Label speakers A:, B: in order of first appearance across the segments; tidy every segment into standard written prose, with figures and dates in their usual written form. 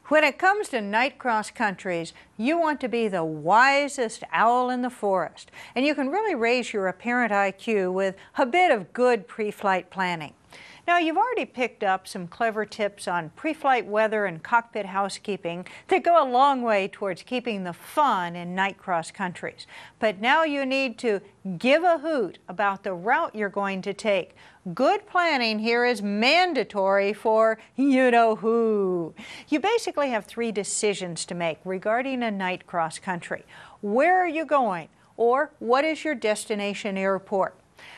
A: When it comes to night cross countries, you want to be the wisest owl in the forest, and you can really raise your apparent IQ with a bit of good pre-flight planning. Now, you've already picked up some clever tips on pre-flight weather and cockpit housekeeping that go a long way towards keeping the fun in night cross countries. But now you need to give a hoot about the route you're going to take. Good planning here is mandatory for you-know-who. You basically have three decisions to make regarding a night cross country. Where are you going? Or what is your destination airport?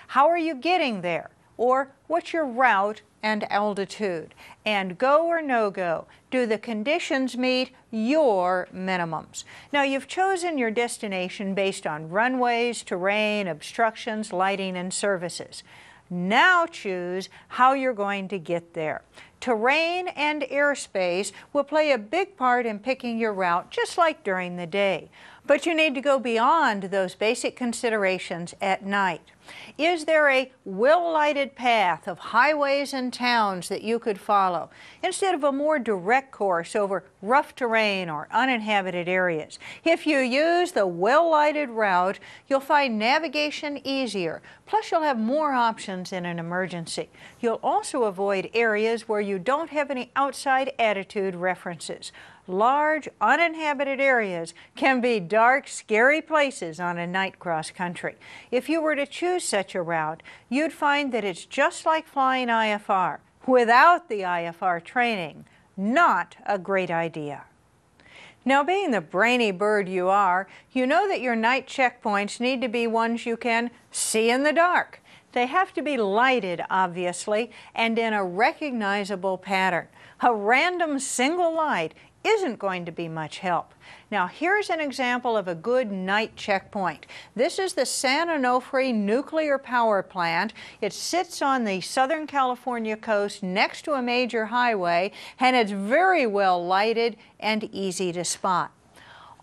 A: How are you getting there? Or what's your route and altitude? And go or no go, do the conditions meet your minimums? Now, you've chosen your destination based on runways, terrain, obstructions, lighting, and services. Now choose how you're going to get there. Terrain and airspace will play a big part in picking your route, just like during the day. But you need to go beyond those basic considerations at night. Is there a well-lighted path of highways and towns that you could follow, instead of a more direct course over rough terrain or uninhabited areas? If you use the well-lighted route, you'll find navigation easier, plus you'll have more options in an emergency. You'll also avoid areas where you don't have any outside attitude references. Large, uninhabited areas can be dark, scary places on a night cross country. If you were to choose such a route, you'd find that it's just like flying IFR. Without the IFR training, not a great idea. Now, being the brainy bird you are, you know that your night checkpoints need to be ones you can see in the dark. They have to be lighted, obviously, and in a recognizable pattern. A random single light isn't going to be much help. Now, here's an example of a good night checkpoint. This is the San Onofre nuclear power plant. It sits on the Southern California coast next to a major highway, and it's very well lighted and easy to spot.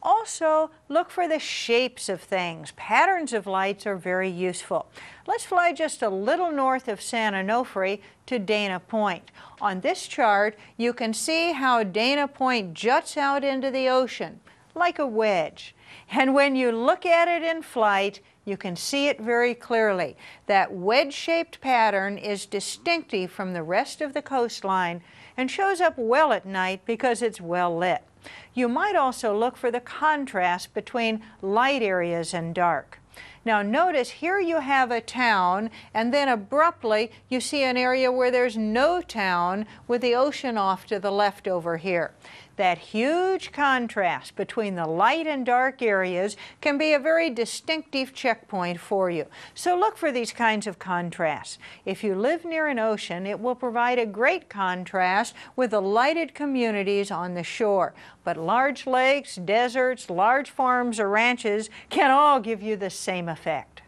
A: Also, look for the shapes of things. Patterns of lights are very useful. Let's fly just a little north of San Onofre to Dana Point. On this chart, you can see how Dana Point juts out into the ocean like a wedge. And when you look at it in flight, you can see it very clearly. That wedge-shaped pattern is distinctive from the rest of the coastline and shows up well at night because it's well lit. You might also look for the contrast between light areas and dark. Now notice here you have a town, and then abruptly you see an area where there's no town with the ocean off to the left over here. That huge contrast between the light and dark areas can be a very distinctive checkpoint for you. So look for these kinds of contrasts. If you live near an ocean, it will provide a great contrast with the lighted communities on the shore. But large lakes, deserts, large farms or ranches can all give you the same effect.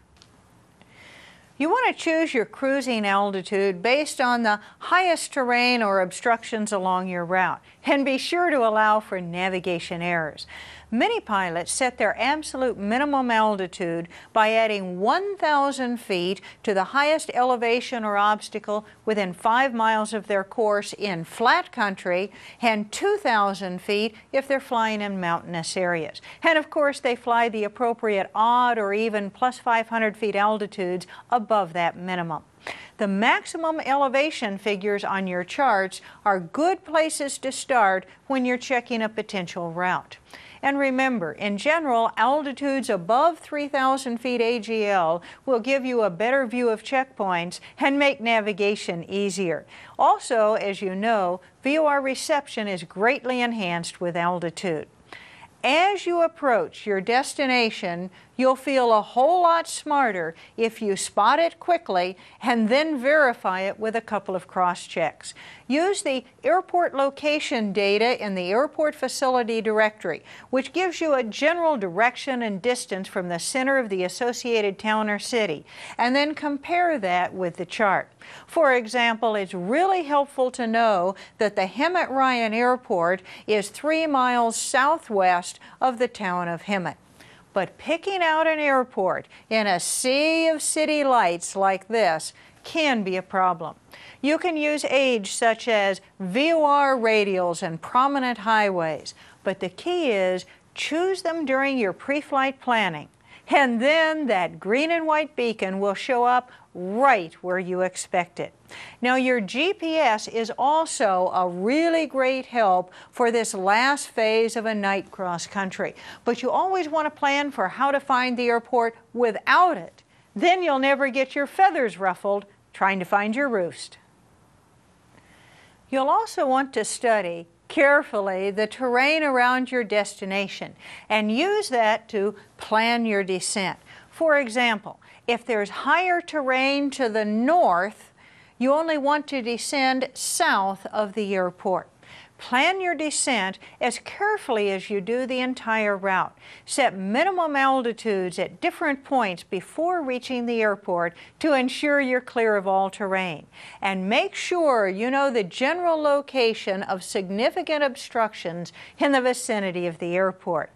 A: You want to choose your cruising altitude based on the highest terrain or obstructions along your route, and be sure to allow for navigation errors. Many pilots set their absolute minimum altitude by adding 1,000 feet to the highest elevation or obstacle within 5 miles of their course in flat country, and 2,000 feet if they're flying in mountainous areas. And of course, they fly the appropriate odd or even plus 500 feet altitudes above that minimum. The maximum elevation figures on your charts are good places to start when you're checking a potential route. And remember, in general, altitudes above 3,000 feet AGL will give you a better view of checkpoints and make navigation easier. Also, as you know, VOR reception is greatly enhanced with altitude. As you approach your destination, you'll feel a whole lot smarter if you spot it quickly and then verify it with a couple of cross-checks. Use the airport location data in the airport facility directory, which gives you a general direction and distance from the center of the associated town or city, and then compare that with the chart. For example, it's really helpful to know that the Hemet Ryan Airport is 3 miles southwest of the town of Hemet. But picking out an airport in a sea of city lights like this can be a problem. You can use aids such as VOR radials and prominent highways, but the key is choose them during your pre-flight planning, and then that green and white beacon will show up right where you expect it. Now, your GPS is also a really great help for this last phase of a night cross country, but you always want to plan for how to find the airport without it. Then you'll never get your feathers ruffled trying to find your roost. You'll also want to study carefully the terrain around your destination and use that to plan your descent. For example, if there's higher terrain to the north, you only want to descend south of the airport. Plan your descent as carefully as you do the entire route. Set minimum altitudes at different points before reaching the airport to ensure you're clear of all terrain. And make sure you know the general location of significant obstructions in the vicinity of the airport.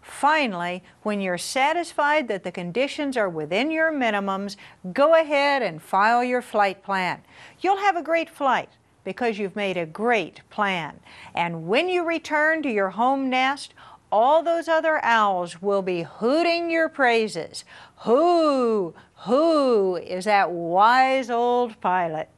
A: Finally, when you're satisfied that the conditions are within your minimums, go ahead and file your flight plan. You'll have a great flight because you've made a great plan. And when you return to your home nest, all those other owls will be hooting your praises. Who is that wise old pilot?